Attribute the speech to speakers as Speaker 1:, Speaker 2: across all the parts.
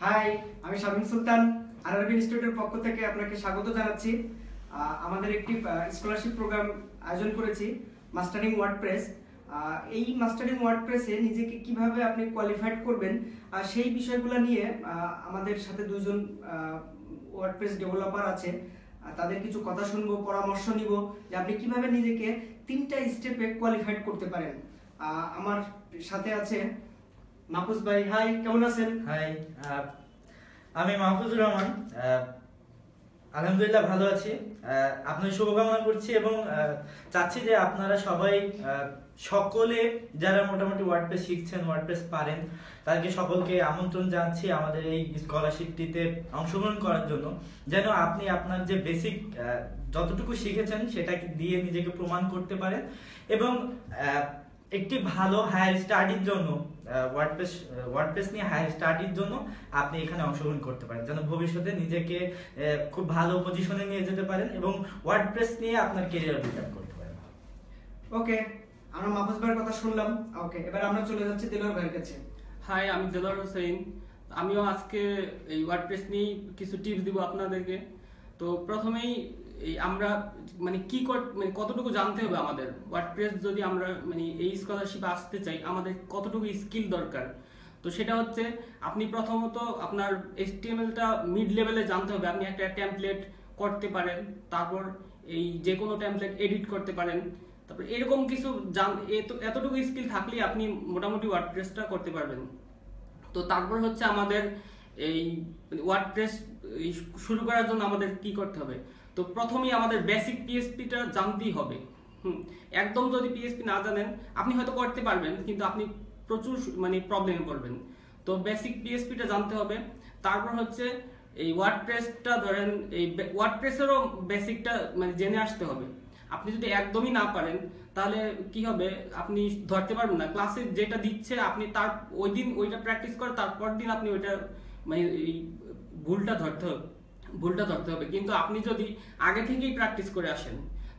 Speaker 1: High, আমি শামীম সুলতান RRB ইনস্টিটিউটের পক্ষ থেকে আপনাকে স্বাগত জানাচ্ছি। আমাদের একটি স্কলারশিপ প্রোগ্রাম আয়োজন করেছি, মাস্টারিং ওয়ার্ডপ্রেস। এই মাস্টারিং ওয়ার্ডপ্রেসে নিজেকে কিভাবে আপনি কোয়ালিফাইড করবেন সেই বিষয়গুলো নিয়ে আমাদের সাথে দুজন ওয়ার্ডপ্রেস ডেভেলপার আছে। তাদের কিছু কথা শুনবো, পরামর্শ নিব যে আপনি কিভাবে নিজেকে 3টা স্টেপে কোয়ালিফাইড করতে পারেন। আমার সাথে আছে মাহফুজ ভাই। হাই, কেমন আছেন?
Speaker 2: হাই, আমি মাহফুজুর রহমান। আলহামদুলিল্লাহ ভালো আছি। আপনার শুভকামনা করছি এবং চাচ্ছি যে আপনারা সবাই সকলে যারা মোটামুটি ওয়ার্ডপ্রেস শিখছেন, ওয়ার্ডপ্রেস পারেন, তাদেরকে সকলকে আমন্ত্রণ জানাচ্ছি আমাদের এই স্কলারশিপটিতে অংশগ্রহণ করার জন্য, যেন আপনি আপনার যে বেসিক যতটুকু শিখেছেন সেটা দিয়ে নিজেকে প্রমাণ করতে পারেন এবং একটি ভালো হায়ার স্টাডির জন্য ওয়ার্ডপ্রেস নিয়ে হায়ার স্টাডির জন্য আপনি এখানে অংশগ্রহণ করতে পারেন, যেন ভবিষ্যতে নিজেকে খুব ভালো পজিশনে নিয়ে যেতে পারেন এবং ওয়ার্ডপ্রেস নিয়ে আপনার ক্যারিয়ার বিল্ড আপ করতে পারেন।
Speaker 1: ওকে, আমরা মাহফুজ ভাইয়ের কথা শুনলাম। ওকে, এবার আমরা চলে যাচ্ছি দেলোয়ার ভাইয়ের কাছে।
Speaker 3: হাই, আমি দেলোয়ার হোসেন। আমিও আজকে এই ওয়ার্ডপ্রেস নিয়ে কিছু টিপস দিব আপনাদেরকে। তো প্রথমেই আমরা কতটুকু জানতে হবে আমাদের ওয়ার্ডপ্রেস, যদি আমরা এই স্কলারশিপে আসতে চাই আমাদের কতটুকু স্কিল দরকার। তো সেটা হচ্ছে আপনি প্রথমত আপনার HTML-টা মিড লেভেলে জানতে হবে। আপনি একটা টেমপ্লেট করতে পারেন, তারপর এই যে কোনো টেমপ্লেট এডিট করতে পারেন, তারপর এরকম কিছু এতটুকু স্কিল থাকলেই আপনি মোটামুটি ওয়ার্ডপ্রেসটা করতে পারবেন। তো তারপর হচ্ছে আমাদের এই ওয়ার্ডপ্রেস শুরু করার জন্য আমাদের কি করতে হবে। তো প্রথমেই আমাদের বেসিক PHP-টা জানতেই হবে। একদম যদি PHP না জানেন আপনি হয়তো করতে পারবেন, কিন্তু আপনি প্রচুর প্রবলেমে পড়বেন। তো বেসিক PHP-টা জানতে হবে। তারপর হচ্ছে এই ওয়ার্ডপ্রেসটা ধরেন, এই ওয়ার্ডপ্রেসেরও বেসিকটা জেনে আসতে হবে। আপনি যদি একদমই না পারেন তাহলে কি হবে, আপনি ধরতে পারবেন না। ক্লাসে যেটা দিচ্ছে আপনি তার ওই দিন ওইটা প্র্যাকটিস করে তারপর দিন আপনি ওইটা এই ভুলটা ধরতে হবে। কিন্তু আপনি যদি আগে থেকেই প্র্যাকটিস করে আসেন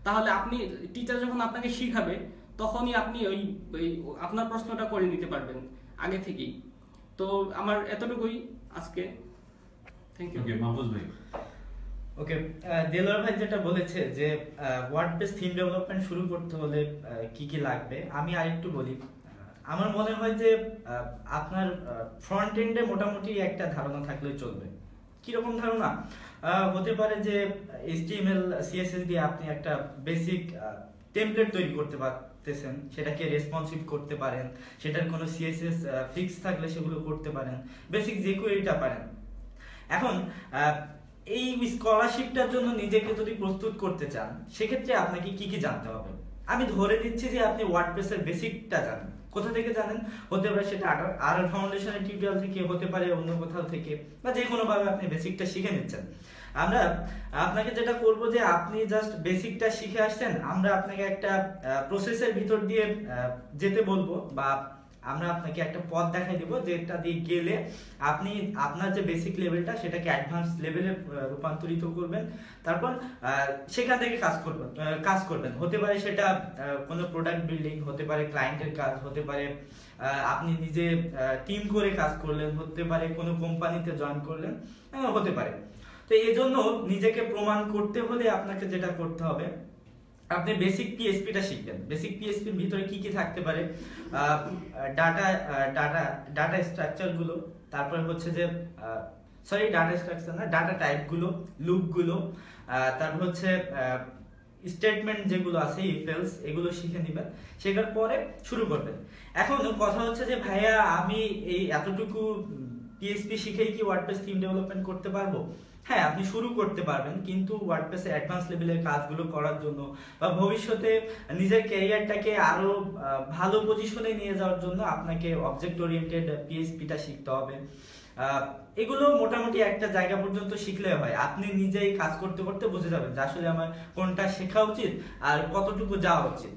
Speaker 3: তাহলে আপনি টিচার যখন আপনাকে শিখাবে তখনই আপনি ওই আপনার প্রশ্নটা করে নিতে পারবেন আগে থেকেই। তো আমার এতটুকুই আজকে। Thank you.
Speaker 4: ওকে, মাহফুজ ভাই।
Speaker 2: ওকে, দেলোয়ার ভাই যেটা বলেছে যে ওয়ার্ডপ্রেস থিম ডেভেলপমেন্ট শুরু করতে হলে কি কি লাগবে, আমি আরেকটু বলি। আমার মনে হয় যে আপনার ফ্রন্ট এন্ডে মোটামুটি একটা ধারণা থাকলে চলবে। কিরকম ধারণা হতে পারে যে HTML CSS দিয়ে আপনি একটা বেসিক টেমপ্লেট তৈরি করতে পারতেছেন, সেটাকে রেসপন্সিভ করতে পারেন, সেটার কোনো CSS ফিক্স থাকলে সেগুলো করতে পারেন, বেসিক যে কোয়েরিটা পারেন। এখন এই স্কলারশিপটার জন্য নিজেকে যদি প্রস্তুত করতে চান সেক্ষেত্রে আপনাকে কি কি জানতে হবে। আমি ধরে দিচ্ছি যে আপনি ওয়ার্ডপ্রেসের বেসিকটা জানেন। কোথা থেকে জানেন? হতে পারে সেটা আর ফাউন্ডেশনের টিউটোরিয়াল থেকে, হতে পারে অন্য কোথাও থেকে, বা যে কোনো ভাবে আপনি বেসিকটা শিখে নিচ্ছেন। আমরা আপনাকে যেটা করব যে আপনি জাস্ট বেসিকটা শিখে আসছেন, আমরা আপনাকে একটা প্রসেসের ভিতর দিয়ে যেতে বলবো, বা আমরা আপনাকে একটা পথ দেখাই দেব যেটা দিয়ে গেলে আপনি আপনার যে বেসিক লেভেলটা সেটাকে অ্যাডভান্স লেভেলে রূপান্তরিত করবেন। তারপর সেখান থেকে কাজ করবেন। হতে পারে সেটা কোনো প্রোডাক্ট বিল্ডিং, হতে পারে ক্লায়েন্টের কাজ, হতে পারে আপনি নিজে টিম করে কাজ করলেন, হতে পারে কোনো কোম্পানিতে জয়েন করলেন, হতে পারে। তো এই জন্য নিজেকে প্রমাণ করতে হলে আপনাকে যেটা করতে হবে, আপনি বেসিক PHP-টা শিখবেন। বেসিক PHP-র ভিতরে কি কি থাকতে পারে? ডাটা স্ট্রাকচার গুলো, তারপরে হচ্ছে যে ডাটা স্ট্রাকচার না, ডাটা টাইপ গুলো, লুপ গুলো, তারপর হচ্ছে স্টেটমেন্ট যেগুলো আছে, ইফ এলস, এগুলো শিখে নেবেন। শেখার পরে শুরু করবেন। এখন কথা হচ্ছে যে ভাইয়া আমি এই এতটুকু PHP শিখেই কি ওয়ার্ডপ্রেস থিম ডেভেলপমেন্ট করতে পারবো? হ্যাঁ, আপনি শুরু করতে পারবেন, কিন্তু ওয়ার্ডপ্রেসে অ্যাডভান্স লেভেলের কাজগুলো করার জন্য বা ভবিষ্যতে নিজের ক্যারিয়ারটাকে আরো ভালো পজিশনে নিয়ে যাওয়ার জন্য আপনাকে অবজেক্ট ওরিয়েন্টেড PHP-টা শিখতে হবে। এগুলো মোটামুটি একটা জায়গা পর্যন্ত শিখলে হয়, আপনি নিজেই কাজ করতে করতে বুঝে যাবেন যে আসলে আমার কোনটা শেখা উচিত আর কতটুকু যাওয়া উচিত।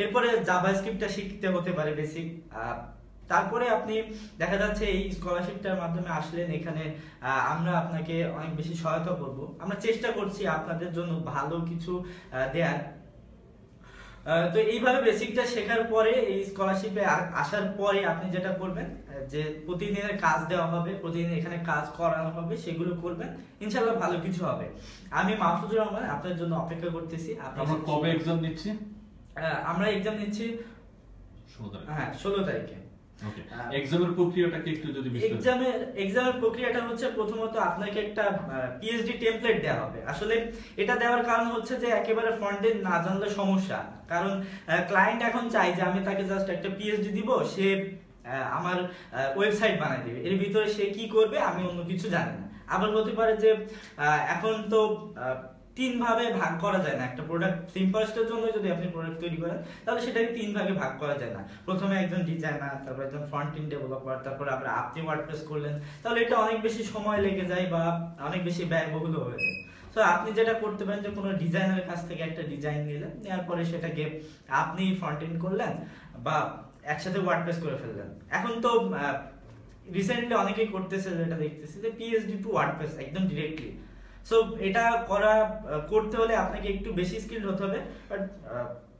Speaker 2: এরপরে জাভাস্ক্রিপ্টটা শিখতে হতে পারে বেসিক। তারপরে আপনি দেখা যাচ্ছে এই স্কলারশিপটার মাধ্যমে আসলেন, এখানে আমরা আপনাকে অনেক বেশি সহায়তা করব। আমরা চেষ্টা করছি আপনাদের জন্য ভালো কিছু দেয়ার। তো এইভাবে বেসিকটা শেখার পরে এই স্কলারশিপে আসার পরে আপনি যেটা করবেন যে প্রতিদিনের কাজ দেওয়া হবে, প্রতিদিন এখানে কাজ করানো হবে, সেগুলো করবেন, ইনশাআল্লাহ ভালো কিছু হবে। আমি মাহফুজুর রহমান আপনার জন্য অপেক্ষা করতেছি।
Speaker 4: আমরা কবে এক্সাম নিচ্ছি?
Speaker 2: আমরা এক্সাম নিচ্ছি 16 তারিখে।
Speaker 4: ওকে, এক্সামের প্রক্রিয়াটা কি একটু যদি বিস্তারিত?
Speaker 2: এক্সামের প্রক্রিয়াটা হচ্ছে প্রথমত আপনাকে একটা পিএইচডি টেমপ্লেট দেওয়া হবে। আসলে এটা দেওয়ার কারণ হচ্ছে যে একেবারে ফ্রন্ট এন্ড না জানলে সমস্যা, কারণ ক্লায়েন্ট এখন চাই যে আমি তাকে জাস্ট একটা পিএইচডি দিব, সে আমার ওয়েবসাইট বানাই দিবে, এর ভিতরে সে কি করবে আমি অন্য কিছু জানি না। আবার হতে পারে যে এখন তো 3 ভাবে ভাগ করা যায় না, একটা প্রোডাক্ট সিম্পলস্টের জন্য যদি আপনি প্রোডাক্ট তৈরি করেন তাহলে সেটাকে 3 ভাগে ভাগ করা যায় না। প্রথমে একজন ডিজাইনার, তারপর একজন ফ্রন্ট এন্ড ডেভেলপার, তারপর আবার আপনি ওয়ার্ডপ্রেস করলেন, তাহলে এটা অনেক বেশি সময় লেগে যায় বা অনেক বেশি ব্যয়বহুল হয়ে যায়। তো আপনি যেটা করতে পারেন যে কোনো ডিজাইনারের কাছ থেকে একটা ডিজাইন নিলেন, নেওয়ার পরে সেটাকে আপনি ফ্রন্ট এন্ড করলেন বা একসাথে ওয়ার্ডপ্রেস করে ফেললেন। এখন তো রিসেন্টলি অনেকেই করতেছে, যেটা দেখতেছি যে পিএইচডি টু ওয়ার্ডপ্রেস একদম ডিরেক্টলি। সো এটা করতে হলে আপনাকে একটু বেশি স্কিলড হতে হবে, বাট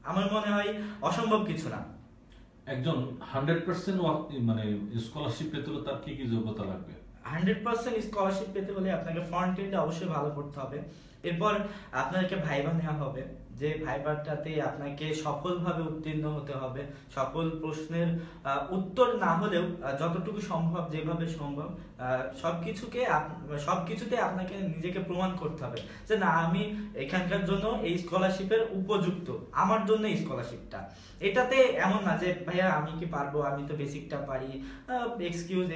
Speaker 2: আমার মনে হয় অসম্ভব কিছু না।
Speaker 4: একজন 100% মানে স্কলারশিপ পেতে হলে তার কি কি যোগ্যতা লাগবে?
Speaker 2: 100% স্কলারশিপ পেতে হলে আপনাকে ফ্রন্ট এন্ডে অবশ্যই ভালো করতে হবে। এরপর আপনাকে ভাইবা নেওয়া হবে, যে ভাইবাটাতে আপনাকে সফলভাবে উত্তীর্ণ হতে হবে। সকল প্রশ্নের উত্তর না হলেও যতটুকু সম্ভব, যেভাবে সম্ভব সবকিছুতে আপনাকে নিজেকে প্রমাণ করতে হবে যে না, আমি এখানকার জন্য এই স্কলারশিপের উপযুক্ত, আমার জন্য এই স্কলারশিপটা। এটাতে এমন না যে ভাইয়া আমি কি পারবো, আমি তো বেসিকটা পারি, এক্সকিউজ।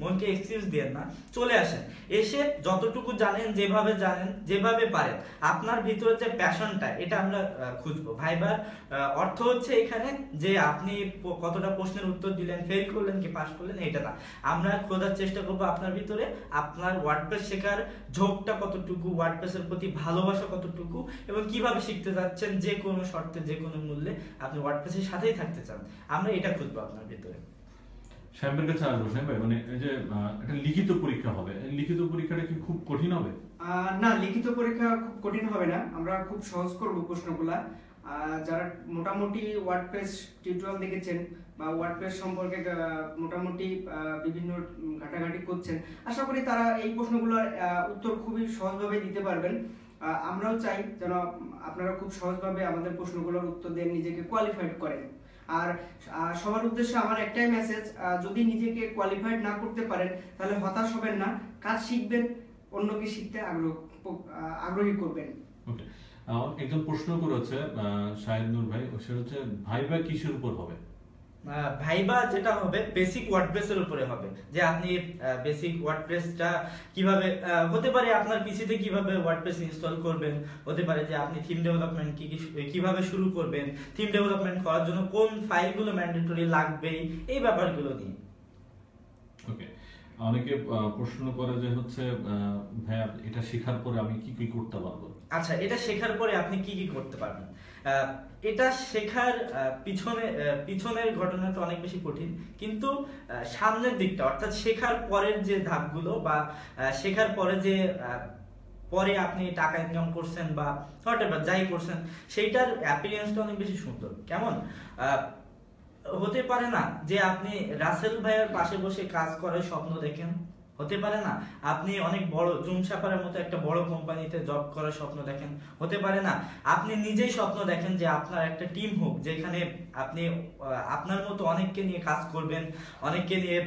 Speaker 2: মনকে এক্সকিউজ দেন না, চলে আসেন, এসে যতটুকু জানেন, যেভাবে পারেন, আপনার ভিতরে যে প্যাশনটা, এটা আমরা খুঁজবো। ভাইবার অর্থ হচ্ছে এখানে যে আপনি কতটা প্রশ্নের উত্তর দিলেন, ফেল করলেন কি পাস করলেন, এটা না। আমরা খোঁজার চেষ্টা করবো আপনার ভিতরে আপনার ওয়ার্ডপ্রেস শেখার ঝোঁকটা কতটুকু, ওয়ার্ডপ্রেসের প্রতি ভালোবাসা কতটুকু, এবং কিভাবে শিখতে যাচ্ছেন, যে কোনো শর্তে, যে কোনো মূল্যে আপনি ওয়ার্ডপ্রেসের সাথেই থাকতে চান, আমরা এটা খুঁজবো আপনার ভিতরে।
Speaker 4: শ্যামের কাছে আসবো। শ্যাম ভাই, মানে এই যে একটা লিখিত পরীক্ষা হবে, লিখিত পরীক্ষাটা কি খুব কঠিন হবে?
Speaker 1: না, লিখিত পরীক্ষা খুব কঠিন হবে না, আমরা খুব সহজ করব প্রশ্নগুলা। যারা মোটামুটি ওয়ার্ডপ্রেস টিউটোরিয়াল দেখেছেন বা ওয়ার্ডপ্রেস সম্পর্কে মোটামুটি বিভিন্ন ঘাটাঘাটি করছেন, আশা করি তারা এই প্রশ্নগুলোর উত্তর খুবই সহজভাবে দিতে পারবেন। আমরাও চাই যেন আপনারা খুব সহজভাবে আমাদের প্রশ্নগুলোর উত্তর দিয়ে নিজেকে কোয়ালিফাইড করেন। আর সবার উদ্দেশ্যে আমার একটাই মেসেজ, যদি নিজেকে কোয়ালিফাইড না করতে পারেন তাহলে হতাশ হবেন না, কাজ শিখবেন, অন্যকে শিখতে আগ্রহী করবেন।
Speaker 4: ওকে, একজন প্রশ্ন করেছে শাহিদ নূর ভাই, সেটা হচ্ছে ভাইবা কিসের উপর হবে?
Speaker 2: ভাইবা যেটা হবে বেসিক ওয়ার্ডপ্রেসের উপরে হবে, যে আপনি বেসিক ওয়ার্ডপ্রেসটা কিভাবে হতে পারে, আপনার পিসিতে কিভাবে ওয়ার্ডপ্রেস ইনস্টল করবেন, হতে পারে যে আপনি থিম ডেভেলপমেন্ট কিভাবে শুরু করবেন, থিম ডেভেলপমেন্ট করার জন্য কোন ফাইলগুলো ম্যান্ডেটরি লাগবে, এই ব্যাপারগুলো নিয়ে।
Speaker 4: ওকে, অনেকে প্রশ্ন করে যে হচ্ছে ভাইয়া এটা শেখার পরে আমি কি কি করতে পারবো?
Speaker 2: আচ্ছা, এটা শেখার পরে আপনি কি কি করতে পারবেন? এটা শেখার পিছনের ঘটনাটা অনেক বেশি কঠিন, কিন্তু সামনের দিকটা, অর্থাৎ শেখার পরের যে ধাপগুলো বা শেখার পরে যে পরে আপনি টাকা ইনকাম করছেন বা হোয়াটএভার যাই করছেন, সেইটার অ্যাপিয়ারেন্সটা অনেক বেশি সুন্দর। কেমন হতে পারে না যে আপনি রাসেল ভাইয়ের পাশে বসে কাজ করার স্বপ্ন দেখেন, হতে পারে না আপনি অনেক বড় জুম সাপারের মতো একটা বড় কোম্পানিতে জব করার স্বপ্ন দেখেন, হতে পারে না আপনি নিজেই স্বপ্ন দেখেন যে আপনার একটা টিম হোক, যেখানে আপনি আপনার মতো অনেককে নিয়ে কাজ করবেন, অনেককে নিয়ে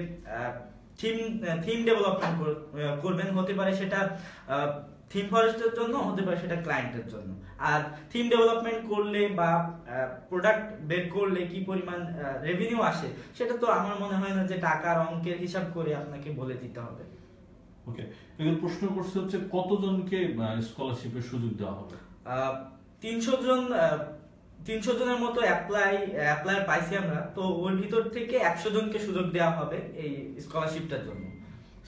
Speaker 2: থিম ডেভেলপমেন্ট করবেন, হতে পারে সেটা থিম ফরেস্টের জন্য, হতে পারে সেটা ক্লায়েন্টের জন্য। আর থিম ডেভেলপমেন্ট করলে বা প্রোডাক্ট বের করলে কি পরিমাণ রেভিনিউ আসে, সেটা তো আমার মনে হয় না যে টাকার অঙ্কের হিসাব করে আপনাকে বলে দিতে হবে।
Speaker 4: ওকে, এখন প্রশ্ন করছে হচ্ছে কতজনকে স্কলারশিপের সুযোগ দেওয়া হবে?
Speaker 2: 300 জনের মতো অ্যাপ্লাই পাইছি আমরা, তো ওর ভিতর থেকে 100 জনকে সুযোগ দেওয়া হবে এই স্কলারশিপটার জন্য।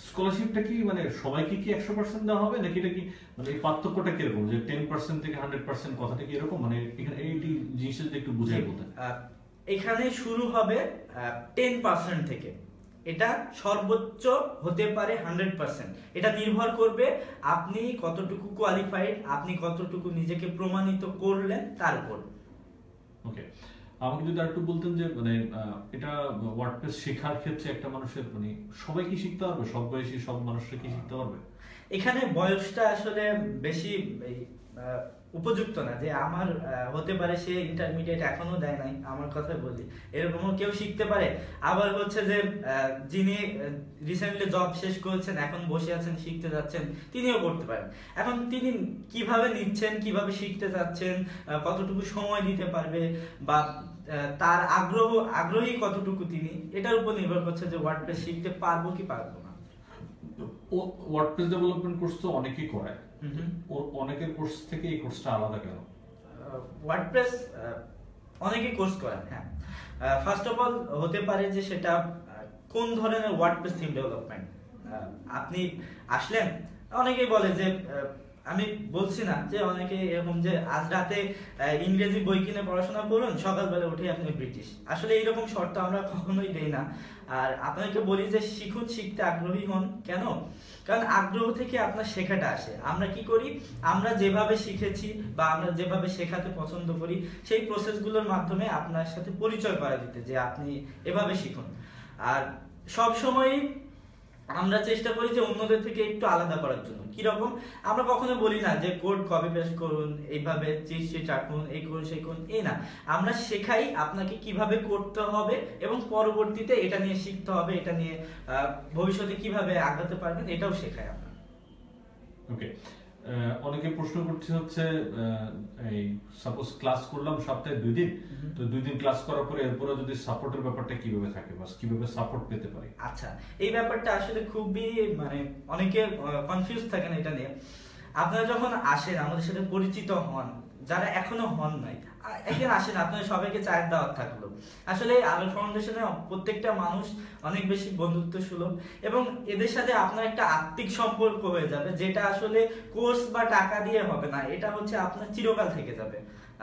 Speaker 4: স্কলারশিপটা কি মানে সবাইকে কি 100% দেওয়া হবে, নাকি এটা কি মানে এই পার্থক্যটা কিরকম, যে 10% থেকে 100% কথাটা কি এরকম, মানে এখানে এই জিনিসটা যদি একটু বুঝাই বলতেন।
Speaker 2: এখানে শুরু হবে 10% থেকে, এটা সর্বোচ্চ হতে পারে 100%। এটা নির্ভর করবে আপনি কতটুকু কোয়ালিফাইড, আপনি কতটুকু নিজেকে প্রমাণিত করলেন তার উপর।
Speaker 4: ওকে, আমাকে যদি আর একটু বলতেন যে মানে এটা ওয়ার্ডপ্রেস শেখার ক্ষেত্রে একটা মানুষের মানে সবাই কি শিখতে পারবে, সব বয়সী সব মানুষরা কি শিখতে পারবে?
Speaker 2: এখানে বয়সটা আসলে বেশি উপযুক্ত না, যে আমার হতে পারে সে ইন্টারমিডিয়েট এখনো দেয় নাই, আমার কথা বলি, এরকমও কেউ শিখতে পারে। আবার হচ্ছে যে যিনি রিসেন্টলি জব শেষ করেছেন, এখন বসে আছেন, শিখতে যাচ্ছেন, তিনিও করতে পারেন। এখন তিনি কিভাবে নিচ্ছেন, কিভাবে শিখতে যাচ্ছেন, কতটুকু সময় দিতে পারবে, বা তার আগ্রহী কতটুকু তিনি, এটার উপর নির্ভর করছে যে ওয়ার্ডপ্রেস শিখতে পারবো কি পারবো না।
Speaker 4: ওয়ার্ডপ্রেস ডেভেলপমেন্ট কোর্স তো অনেকেই করায়, অনেকের কোর্স থেকে এই কোর্সটা আলাদা কেন?
Speaker 2: ওয়ার্ডপ্রেস অনেকেই কোর্স করেন, হ্যাঁ। ফার্স্ট অফ অল হতে পারে যে সেটা কোন ধরনের ওয়ার্ডপ্রেস থিম ডেভেলপমেন্ট। আপনি আসলেন, অনেকেই বলে যে আমি বলছি না যে অনেকে এরকম যে আজ রাতে ইংরেজি বই কিনে পড়াশোনা করুন, সকালবেলা উঠে আপনি ব্রিটিশ, আসলে এইরকম শর্ত আমরা কখনোই দেই না। আর আপনাকে বলি যে শিখুন, শিখতে আগ্রহী হন। কেন? কারণ আগ্রহ থেকে আপনার শেখাটা আসে। আমরা কি করি, আমরা যেভাবে শিখেছি বা আমরা যেভাবে শেখাতে পছন্দ করি, সেই প্রসেসগুলোর মাধ্যমে আপনার সাথে পরিচয় করা দিতে, যে আপনি এভাবে শিখুন। আর সব সময় আমরা চেষ্টা করি যে অন্যদের থেকে একটু আলাদা করার জন্য। কিরকম? আমরা কখনো বলি না যে কোড কপি পেস্ট করুন, এইভাবে চিট শিট রাখুন, এই করুন সেই করুন, এই না। আমরা শেখাই আপনাকে কিভাবে করতে হবে এবং পরবর্তীতে এটা নিয়ে শিখতে হবে, এটা নিয়ে ভবিষ্যতে কিভাবে আগাতে পারবেন, এটাও শেখাই আমরা।
Speaker 4: ওকে, অনেকে প্রশ্ন করছে হচ্ছে এই সাপোজ ক্লাস করলাম সপ্তাহে 2 দিন, তো 2 দিন ক্লাস করার পরে এরপরে যদি সাপোর্টের ব্যাপারটা কিভাবে থাকে, বাস কিভাবে সাপোর্ট পেতে পারি?
Speaker 2: আচ্ছা, এই ব্যাপারটা আসলে খুবই মানে অনেকে কনফিউজ থাকেন এটা নিয়ে। আপনারা যখন আসেন, আমাদের সাথে পরিচিত হন, যারা এখনো হন নাই, একদিন আসেন, আপনাদের সবাইকে চায়ের দাওয়াত থাকলো। আসলে আলো ফাউন্ডেশনে প্রত্যেকটা মানুষ অনেক বেশি বন্ধুত্ব সুলভ, এবং এদের সাথে আপনার একটা আত্মিক সম্পর্ক হয়ে যাবে, যেটা আসলে কোর্স বা টাকা দিয়ে হবে না, এটা হচ্ছে আপনার চিরকাল থেকে যাবে।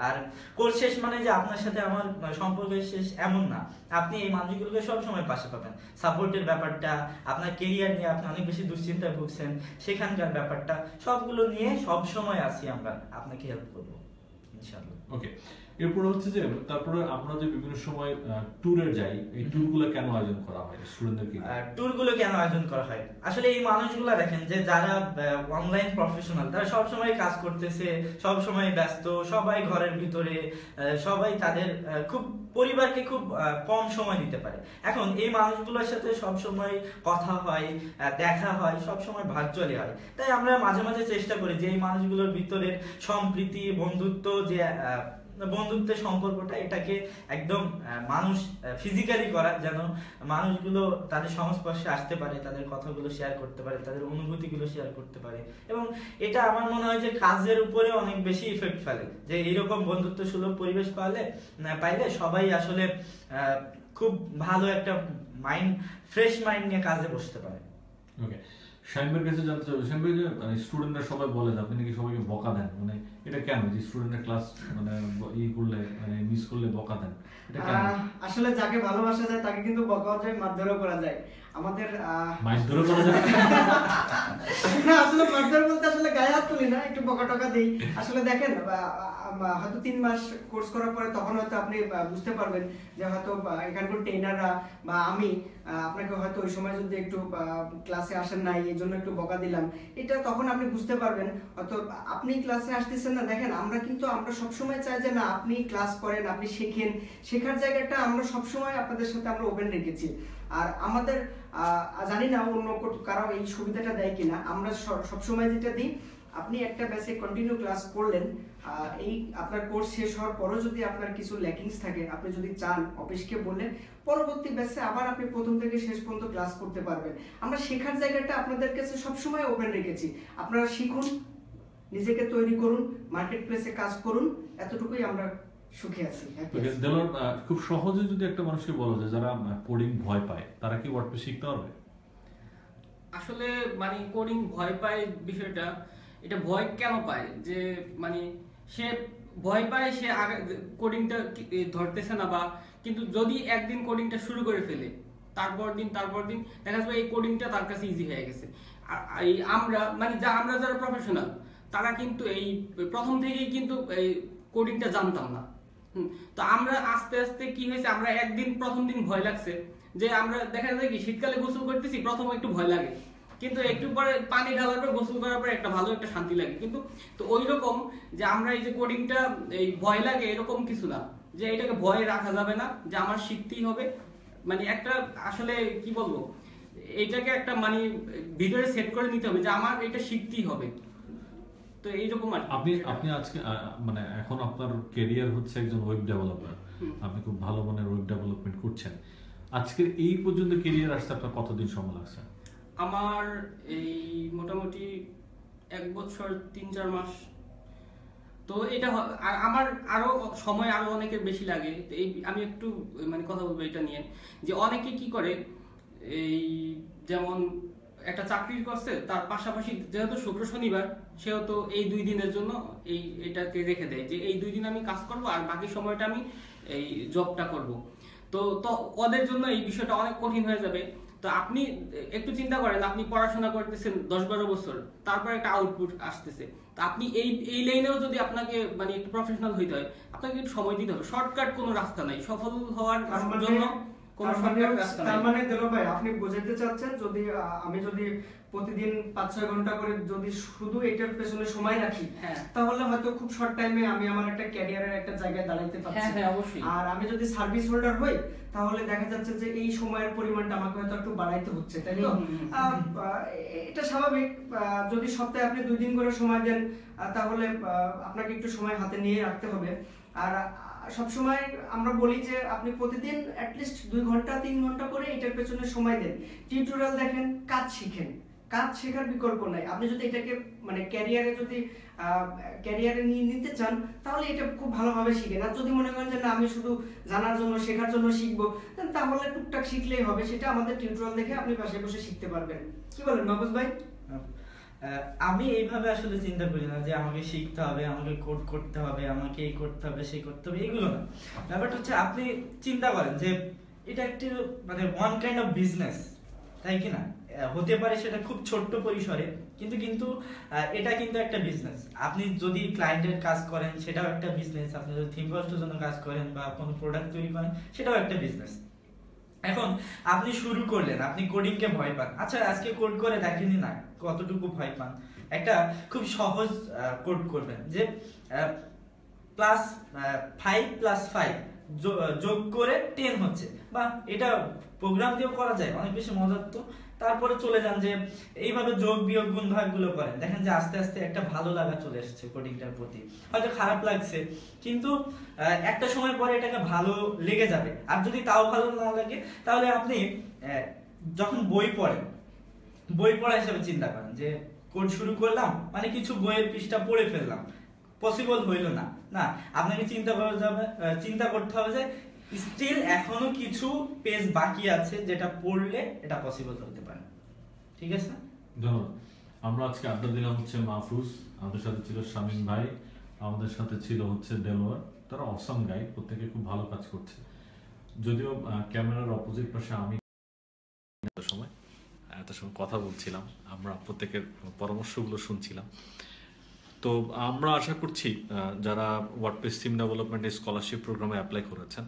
Speaker 2: আর কোর্স শেষ মানে যে আপনার সাথে আমার সম্পর্ক শেষ এমন না, আপনি এই মানুষগুলোকে সবসময় পাশে পাবেন। সাপোর্টের ব্যাপারটা, আপনার কেরিয়ার নিয়ে আপনি অনেক বেশি দুশ্চিন্তায় ভুগছেন, সেখানকার ব্যাপারটা, সবগুলো নিয়ে সবসময় আসি আমরা, আপনাকে হেল্প করবো ইনশাআল্লাহ।
Speaker 4: ওকে, এরপর হচ্ছে যে তারপরে আমরা যে বিভিন্ন সময় ট্যুরে যাই, এই ট্যুরগুলো কেন আয়োজন করা হয় স্টুডেন্টদেরকে?
Speaker 2: ট্যুরগুলো কেন আয়োজন করা হয়? আসলে এই মানুষগুলো দেখেন যে যারা অনলাইন প্রফেশনাল, তারা সব সময় কাজ করতেছে, সব সময় ব্যস্ত, সবাই ঘরের ভিতরে, সবাই তাদের খুব পরিবারকে খুব কম সময় দিতে পারে। এখন এই মানুষগুলোর সাথে সব সময় কথা হয়, দেখা হয়, সব সময় ভার্চুয়ালি হয়। তাই আমরা মাঝে মাঝে চেষ্টা করি যে এই মানুষগুলোর ভিতরে সম্প্রীতি, বন্ধুত্ব, যে বন্ধুত্বের সম্পর্কটা, এটাকে একদম মানুষ ফিজিক্যালি করা, যেন মানুষগুলো তাদের সংস্পর্শে আসতে পারে, তাদের কথাগুলো শেয়ার করতে পারে, তাদের অনুভূতিগুলো শেয়ার করতে পারে। এবং এটা আমার মনে হয় যে কাজের উপরে অনেক বেশি ইফেক্ট ফেলে, যে এরকম বন্ধুত্ব সুলভ পরিবেশ পাইলে সবাই আসলে খুব ভালো একটা ফ্রেশ মাইন্ড নিয়ে কাজে বসতে পারে।
Speaker 4: ওকে, শাইমের কাছে জানতে চাইবো, শাইম ভাই, যে স্টুডেন্টরা সবাই বলে যে আপনি নাকি সবাইকে বকা দেন, মানে এটা কেন? যে স্টুডেন্টরা ক্লাস মানে করলে, মানে মিস করলে বকা দেন, এটা কেন?
Speaker 1: আসলে যাকে ভালোবাসা যায় তাকে কিন্তু বকাও যায়, মারধরও করা যায়। আমাদের
Speaker 4: মারধরও করা যায়?
Speaker 1: আসলে মারধর বলতে আসলে গায়ে হাত তুলি না, একটু বকা টকা দেই। আসলে দেখেন, হয়তো 3 মাস কোর্স করার পরে তখন হয়তো আপনি বুঝতে পারবেন যে হয়তো এখানকার ট্রেনাররা বা আমি আপনাকে হয়তো ওই সময় যদি একটু ক্লাসে আসেন নাই, এই জন্য একটু বকা দিলাম, এটা তখন আপনি বুঝতে পারবেন। হয়তো আপনি ক্লাসে আসতেছেন না, দেখেন আমরা সবসময় চাই যে না, আপনি ক্লাস করেন, আপনি শেখেন, শেখার জায়গাটা আমরা সবসময় আপনাদের সাথে আমরা ওপেন রেখেছি। আর আমাদের জানি না অন্য কারো এই সুবিধাটা দেয় কিনা, আমরা সবসময় যেটা দিই, আপনি একটা ব্যাচে কন্টিনিউ ক্লাস করলেন, এই আপনার কোর্স শেষ হওয়ার পরও যদি আপনার কিছু ল্যাকিংস থাকে, আপনি যদি চান অফিসকে বললেন, পরবর্তী ব্যাচে আবার আপনি প্রথম থেকে শেষ পর্যন্ত ক্লাস করতে পারবেন। আমরা শেখার জায়গাটা আপনাদের কাছে সবসময় ওপেন রেখেছি। আপনারা শিখুন, নিজেকে তৈরি করুন, মার্কেট প্লেসে কাজ করুন, এতটুকুই আমরা সুখে আছি।
Speaker 4: খুব সহজে যদি একটা মানুষকে বলা যায় যারা কোডিং ভয় পায়, তারা কি ওয়ার্ডপ্রেস শিখতে পারবে?
Speaker 3: আসলে মানে কোডিং ভয় পায় বিষয়টা, এটা ভয় কেন পায়? যে মানে সে ভয় পায়, সে কোডিংটা ধরতেছে না, বা কিন্তু যদি একদিন কোডিংটা শুরু করে ফেলে, তারপর দিন দেখা যাবে এই কোডিংটা তার কাছে ইজি হয়ে গেছে। আর এই আমরা যারা প্রফেশনাল, তারা কিন্তু এই প্রথম থেকেই কিন্তু এই কোডিংটা জানতাম না, তো আমরা আস্তে আস্তে কি হয়েছে, আমরা একদিন প্রথম দিন ভয় লাগছে, যে আমরা দেখা যায় কি শীতকালে গোসল করতেছি প্রথমে একটু ভয় লাগে, কিন্তু একটু পরে পানি ঢালার পর গোসল করার পর একটা ভালো একটা শান্তি লাগে। কিন্তু তো ওই রকম যে আমরা এই যে কোডিংটা এই ভয় লাগে এরকম কিছু না, যে এটাকে ভয়ে রাখা যাবে না, যে আমার শিখতেই হবে। মানে একটা আসলে কি বলবো, এইটাকে একটা মানে ভিতরে সেট করে নিতে হবে যে আমার এটা শিখতেই হবে। তো এইরকম আর কি।
Speaker 4: আপনি আজকে মানে এখন আপনার ক্যারিয়ার হচ্ছে একজন ওয়েব ডেভেলপার, আপনি খুব ভালো মানের ওয়েব ডেভেলপমেন্ট করছেন। আজকের এই পর্যন্ত ক্যারিয়ার আসতে আপনার কতদিন সময় লাগছে?
Speaker 3: আমার এই মোটামুটি 1 বছর 3-4 মাস। তো এটা আমার আরো সময় আরো অনেকের বেশি লাগে। তো এই আমি একটু মানে কথা বলবো এটা নিয়ে, যে অনেকে কি করে এই যেমন একটা চাকরি করছে, তার পাশাপাশি যেহেতু শুক্র শনিবার সেহেতু এই 2 দিনের জন্য এটাকে রেখে দেয়, যে এই 2 দিন আমি কাজ করব আর বাকি সময়টা আমি এই জবটা করব। তো ওদের জন্য এই বিষয়টা অনেক কঠিন হয়ে যাবে। তো আপনি একটু চিন্তা করেন, আপনি পড়াশোনা করতেছেন 10-12 বছর, তারপর একটা আউটপুট আসতেছে। তো আপনি এই লাইনেও যদি আপনাকে মানে একটু প্রফেশনাল হইতে হয়, আপনাকে একটু সময় দিতে হবে। শর্টকাট কোনো রাস্তা নাই সফল হওয়ার জন্য,
Speaker 1: তার মানে দেলোয়ার ভাই আপনি বোঝাতে চাচ্ছেন যদি আমি যদি প্রতিদিন 5-6 ঘন্টা করে যদি শুধু এটার পেছনে সময় রাখি, তাহলে হয়তো খুব শর্ট টাইমে আমি আমার একটা ক্যারিয়ারের একটা জায়গায় দাঁড়াইতে পারছি।
Speaker 3: হ্যাঁ অবশ্যই।
Speaker 1: আর আমি যদি সার্ভিস হোল্ডার হই তাহলে দেখা যাচ্ছে যে এই সময়ের পরিমাণটা আমাকে হয়তো একটু বাড়াইতে হচ্ছে, তাই তো? এটা স্বাভাবিক। যদি সপ্তাহে আপনি 2 দিন করে সময় দেন তাহলে আপনাকে একটু সময় হাতে নিয়ে রাখতে হবে। আর সবসময় আমরা বলি যে আপনি প্রতিদিন অ্যাটলিস্ট 2 ঘন্টা 3 ঘন্টা করে এটার পেছনে সময় দেন, টিউটোরিয়াল দেখেন, কাজ শিখেন। কাজ শেখার বিকল্প নাই। আপনি যদি এটাকে মানে ক্যারিয়ারে নিয়ে নিতে চান তাহলে এটা খুব ভালোভাবে শিখেন। আর যদি মনে করেন যে না আমি শুধু জানার জন্য শেখার জন্য শিখবো, তাহলে টুকটাক শিখলেই হবে, সেটা আমাদের টিউটোরিয়াল দেখে আপনি পাশে বসে শিখতে পারবেন। কি বলেন মাহফুজ ভাই?
Speaker 2: আমি এইভাবে আসলে চিন্তা করি না যে আমাকে শিখতে হবে, আমাকে কোড করতে হবে, আমাকে এই করতে হবে সেই করতে হবে, এগুলো না। ব্যাপারটা হচ্ছে আপনি চিন্তা করেন যে এটা একটি মানে ওয়ান কাইন্ড অফ বিজনেস, তাই কি না? হতে পারে সেটা খুব ছোট্ট পরিসরে, কিন্তু এটা কিন্তু একটা বিজনেস। আপনি যদি ক্লায়েন্টের কাজ করেন সেটাও একটা বিজনেস, আপনি যদি থিম কস্টের জন্য কাজ করেন বা কোনো প্রোডাক্ট তৈরি করেন সেটাও একটা বিজনেস। এখন আপনি শুরু করলেন, আপনি কোডিংকে ভয় পান, আচ্ছা আজকে কোড করে দেখেনি না কতটুকু ভয় পান। একটা খুব সহজ কোড করবেন যে +5 + 5 যোগ করে 10 হচ্ছে, বা এটা প্রোগ্রাম দিয়েও করা যায়, অনেক বেশি মজার। তো তারপরে চলে যান যে এইভাবে যোগ বিয়োগ গুণ ভাগগুলো করেন, দেখেন যে আস্তে আস্তে একটা ভালো লাগা চলে এসেছে কোডিংটার প্রতি। হয়তো খারাপ লাগছে কিন্তু একটা সময় পরে এটাকে ভালো লেগে যাবে। আর যদি তাও ভালো না লাগে তাহলে আপনি যখন বই পড়া হিসেবে চিন্তা করেন যে কোড শুরু করলাম মানে কিছু বইয়ের পৃষ্ঠা পড়ে ফেললাম, পসিবল হইল না। না, আপনাকে চিন্তা করতে হবে যে স্টিল এখনো কিছু পেজ বাকি আছে যেটা পড়লে এটা পসিবল হতে পারে। ঠিক আছে,
Speaker 4: ধন্যবাদ। আমরা আজকে আড্ডা দিলাম হচ্ছে মাহফুজ, আমাদের সাথে ছিল শামীম ভাই, আমাদের সাথে ছিল হচ্ছে দেলোয়ার। তারা অসাম গাই, প্রত্যেকে খুব ভালো কাজ করছে। যদিও ক্যামেরার অপোজিট পাশে আমি এত সময় কথা বলছিলাম, আমরা প্রত্যেকের পরামর্শগুলো শুনছিলাম। তো আমরা আশা করছি যারা ওয়ার্ডপ্রেস থিম ডেভেলপমেন্ট স্কলারশিপ প্রোগ্রামে অ্যাপ্লাই করেছেন,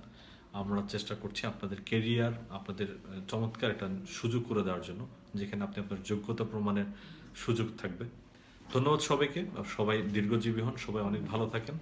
Speaker 4: আমরা চেষ্টা করছি আপনাদের কেরিয়ার, আপনাদের চমৎকার একটা সুযোগ করে দেওয়ার জন্য, যেখানে আপনি আপনার যোগ্যতা প্রমাণের সুযোগ থাকবে। ধন্যবাদ সবাইকে, সবাই দীর্ঘজীবী হন, সবাই অনেক ভালো থাকেন।